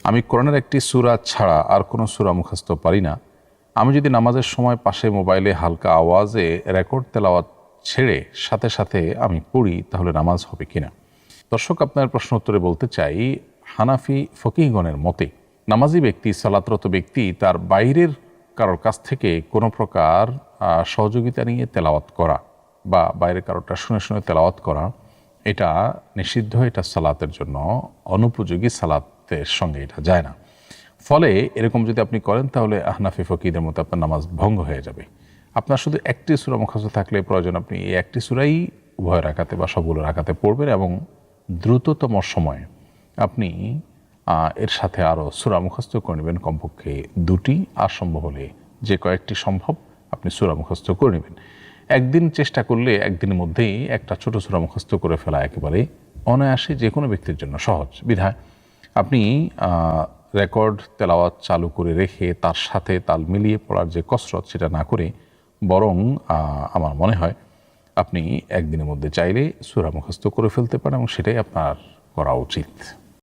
আমি কোরআনের একটি সূরা ছাড়া আর কোনো সূরা মুখস্থ পারি না। আমি যদি নামাজের সময় পাশে মোবাইলে হালকা আওয়াজে রেকর্ড তেলাওয়াত ছেড়ে সাথে সাথে আমি পড়ি, তাহলে নামাজ হবে কিনা? দর্শক, আপনার প্রশ্ন উত্তরে বলতে চাই, হানাফি ফকিহগণের মতে নামাজি ব্যক্তি, সালাতরত ব্যক্তি তার বাইরের কারোর কাছ থেকে কোনো প্রকার সহযোগিতা নিয়ে তেলাওয়াত করা বা বাইরের কারোরটা শুনে শুনে তেলাওয়াত করা, এটা নিষিদ্ধ। এটা সালাতের জন্য অনুপযোগী, সালাতের সঙ্গে এটা যায় না। ফলে এরকম যদি আপনি করেন তাহলে হানাফি ফকিহদের মতো আপনার নামাজ ভঙ্গ হয়ে যাবে। আপনার শুধু একটি সূরা মুখস্থ থাকলে প্রয়োজন আপনি এই একটি সূরাই উভয় রাকাতে বা সবগুলো রাকাতে পড়বেন এবং দ্রুততম সময়ে আপনি এর সাথে আরও সূরা মুখস্থ করে নেবেন, কমপক্ষে 2টি, আর সম্ভব হলে যে কয়েকটি সম্ভব আপনি সূরা মুখস্থ করে নেবেন। একদিন চেষ্টা করলে একদিনের মধ্যেই একটা ছোট সূরা মুখস্থ করে ফেলা একেবারে অনায়াসে যে কোনো ব্যক্তির জন্য সহজ। বিধায় আপনি রেকর্ড তেলাওয়াত চালু করে রেখে তার সাথে তাল মিলিয়ে পড়ার যে কসরত, সেটা না করে বরং আমার মনে হয় আপনি একদিনের মধ্যে চাইলে সূরা মুখস্থ করে ফেলতে পারেন এবং সেটাই আপনার করা উচিত।